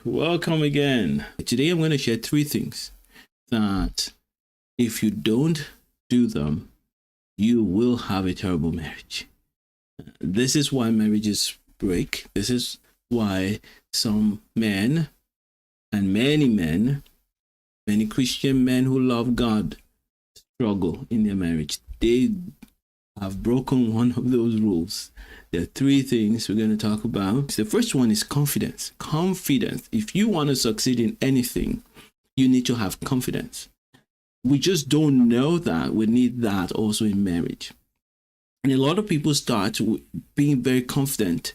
Welcome again. Today I'm going to share three things that if you don't do them, you will have a terrible marriage. This is why marriages break. This is why some men and many Christian men who love God struggle in their marriage. They have broken one of those rules. There are three things we're going to talk about. The first one is confidence. Confidence. If you want to succeed in anything, you need to have confidence. We just don't know that. We need that also in marriage. And a lot of people start being very confident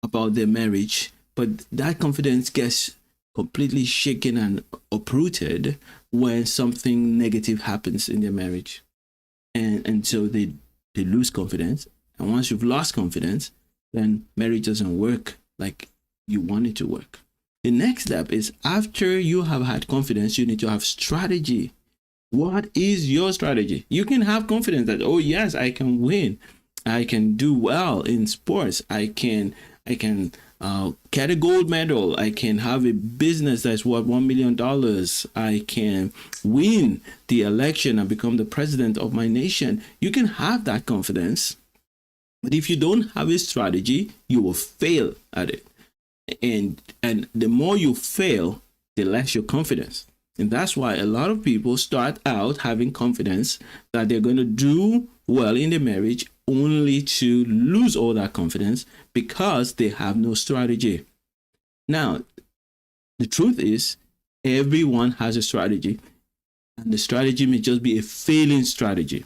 about their marriage, but that confidence gets completely shaken and uprooted when something negative happens in their marriage. And so they lose confidence. And once you've lost confidence, then marriage doesn't work like you want it to work. The next step is, after you have had confidence, you need to have strategy. What is your strategy? You can have confidence that, oh yes, I can win. I can do well in sports. I can get a gold medal. I can have a business that's worth $1 million. I can win the election and become the president of my nation. You can have that confidence. But if you don't have a strategy, you will fail at it. And the more you fail, the less your confidence. And that's why a lot of people start out having confidence that they're going to do well in the marriage, only to lose all that confidence because they have no strategy. Now, the truth is, everyone has a strategy, and the strategy may just be a failing strategy.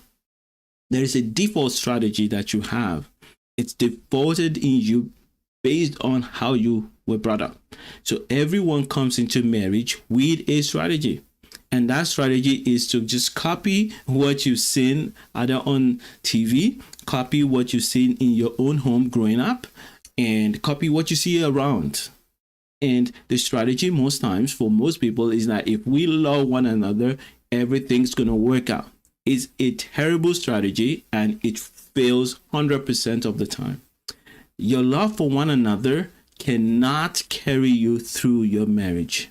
There is a default strategy that you have. It's defaulted in you based on how you were brought up. So everyone comes into marriage with a strategy. And that strategy is to just copy what you've seen either on TV, copy what you've seen in your own home growing up, and copy what you see around. And the strategy most times for most people is that if we love one another, everything's going to work out. It's a terrible strategy, and it fails 100% of the time. Your love for one another cannot carry you through your marriage.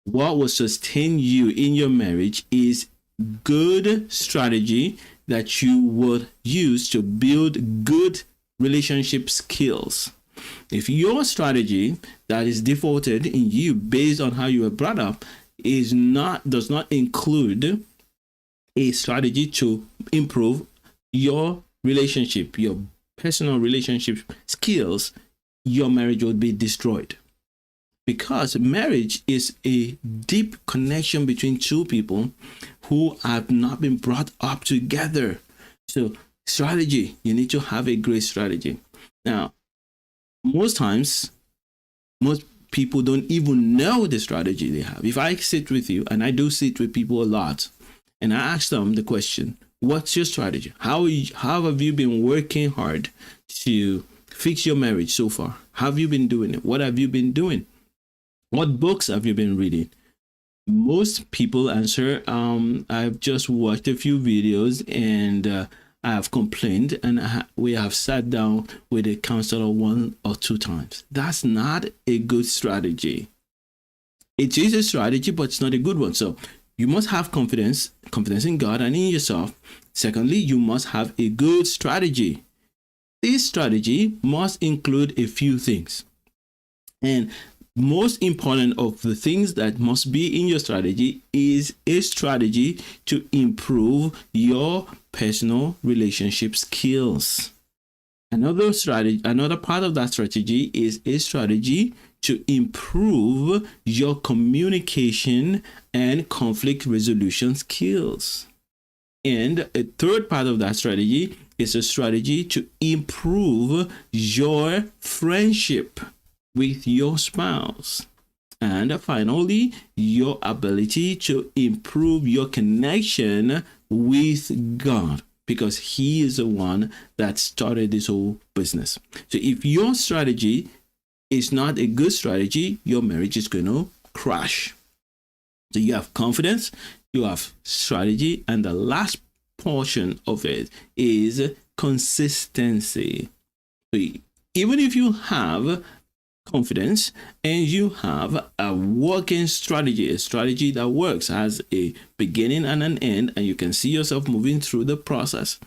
What will sustain you in your marriage is good strategy that you would use to build good relationship skills. If your strategy that is defaulted in you based on how you were brought up does not include a strategy to improve your relationship, your personal relationship skills, your marriage will be destroyed. Because marriage is a deep connection between two people who have not been brought up together. So strategy, you need to have a great strategy. Now, most times, most people don't even know the strategy they have. If I sit with you, and I do sit with people a lot, and I ask them the question, what's your strategy? How have you been working hard to fix your marriage so far? How have you been doing it? What have you been doing? What books have you been reading? Most people answer, I've just watched a few videos, and I have complained, and we have sat down with a counselor 1 or 2 times. That's not a good strategy. It is a strategy, but it's not a good one. So you must have confidence in God and in yourself. Secondly, you must have a good strategy. This strategy must include a few things. And most important of the things that must be in your strategy is a strategy to improve your personal relationship skills. Another part of that strategy is a strategy to improve your communication and conflict resolution skills. And a third part of that strategy is a strategy to improve your friendship with your spouse. And finally, your ability to improve your connection with God, because He is the one that started this whole business. So if your strategy is not a good strategy, your marriage is going to crash. So you have confidence, you have strategy, and the last portion of it is consistency. So even if you have confidence, and you have a working strategy, a strategy that works, has a beginning and an end, and you can see yourself moving through the process,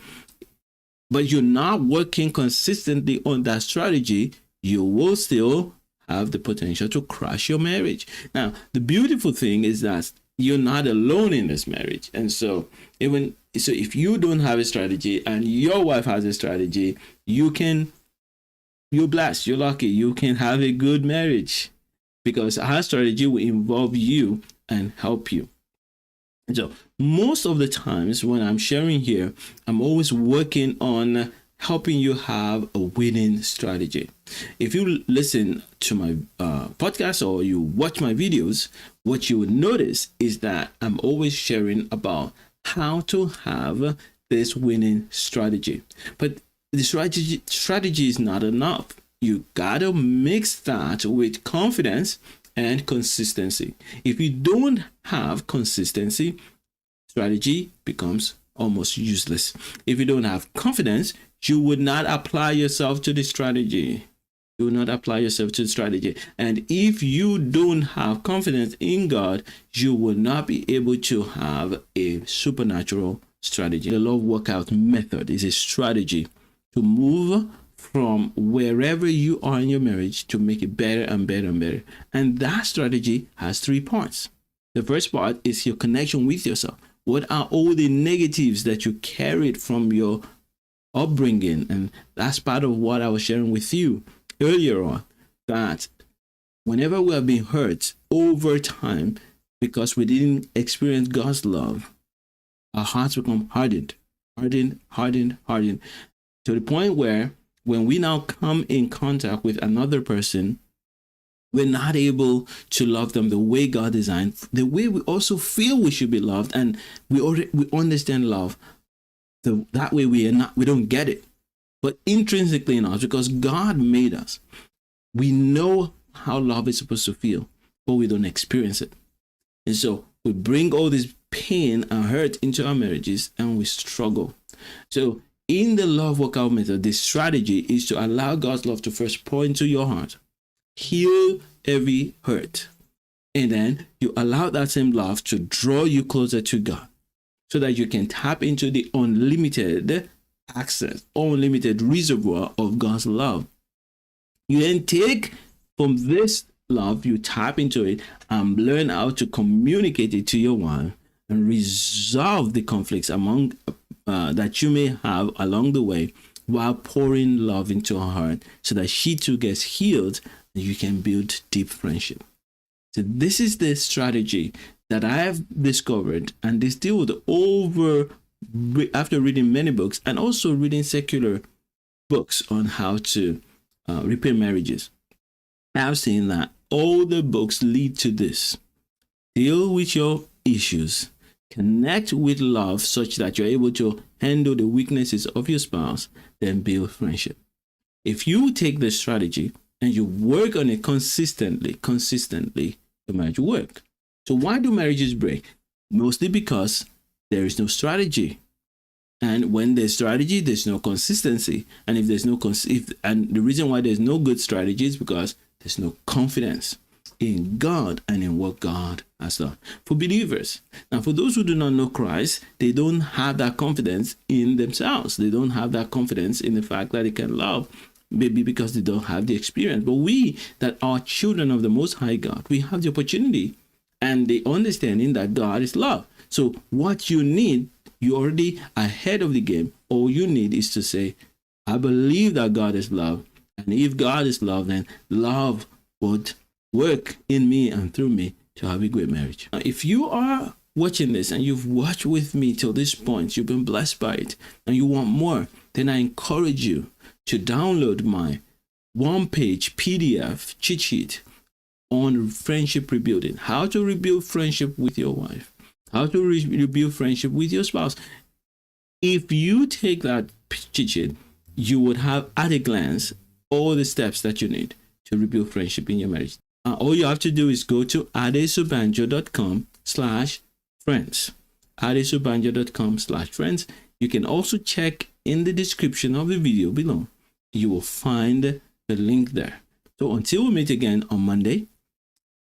but you're not working consistently on that strategy, you will still have the potential to crash your marriage. Now, the beautiful thing is that you're not alone in this marriage. And so if you don't have a strategy and your wife has a strategy, you're blessed, you're lucky, you can have a good marriage because her strategy will involve you and help you. And so most of the times when I'm sharing here, I'm always working on helping you have a winning strategy. If you listen to my podcast or you watch my videos, what you will notice is that I'm always sharing about how to have this winning strategy. But the strategy is not enough. You gotta mix that with confidence and consistency. If you don't have consistency, strategy becomes almost useless. If you don't have confidence, you would not apply yourself to the strategy. You will not apply yourself to the strategy. And if you don't have confidence in God, you will not be able to have a supernatural strategy. The love workout method is a strategy to move from wherever you are in your marriage to make it better and better and better. And that strategy has 3 parts. The first part is your connection with yourself. What are all the negatives that you carried from your upbringing? And that's part of what I was sharing with you earlier on, that whenever we have been hurt over time because we didn't experience God's love, our hearts become hardened to the point where when we now come in contact with another person, we're not able to love them the way God designed, the way we also feel we should be loved, and we understand love. That way we don't get it. But intrinsically in us, because God made us, we know how love is supposed to feel, but we don't experience it. And so we bring all this pain and hurt into our marriages and we struggle. So in the love workout method, the strategy is to allow God's love to first pour into your heart, heal every hurt, and then you allow that same love to draw you closer to God so that you can tap into the unlimited access, unlimited reservoir of God's love. You then take from this love, you tap into it and learn how to communicate it to your wife and resolve the conflicts among that you may have along the way, while pouring love into her heart so that she too gets healed and you can build deep friendship. So this is the strategy that I have discovered and distilled after reading many books and also reading secular books on how to repair marriages. I've seen that all the books lead to this: deal with your issues, connect with love such that you're able to handle the weaknesses of your spouse, then build friendship. If you take this strategy and you work on it consistently, the marriage will work. So why do marriages break? Mostly because there is no strategy. And when there's strategy, there's no consistency. And if there's no and the reason why there's no good strategy is because there's no confidence in God and in what God has done. For believers, now for those who do not know Christ, they don't have that confidence in themselves. They don't have that confidence in the fact that they can love, maybe because they don't have the experience. But we that are children of the Most High God, we have the opportunity and the understanding that God is love. So what you need, you're already ahead of the game. All you need is to say, I believe that God is love. And if God is love, then love would work in me and through me to have a great marriage. Now, if you are watching this and you've watched with me till this point, you've been blessed by it, and you want more, then I encourage you to download my one-page PDF cheat sheet on friendship rebuilding. How to rebuild friendship with your wife. How to rebuild friendship with your spouse. If you take that cheat sheet, you would have at a glance all the steps that you need to rebuild friendship in your marriage. All you have to do is go to adesobanjo.com/friends. adesobanjo.com/friends. You can also check in the description of the video below. You will find the link there. So until we meet again on Monday,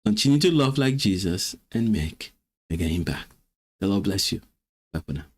continue to love like Jesus and make an impact. The Lord bless you. Bye for now.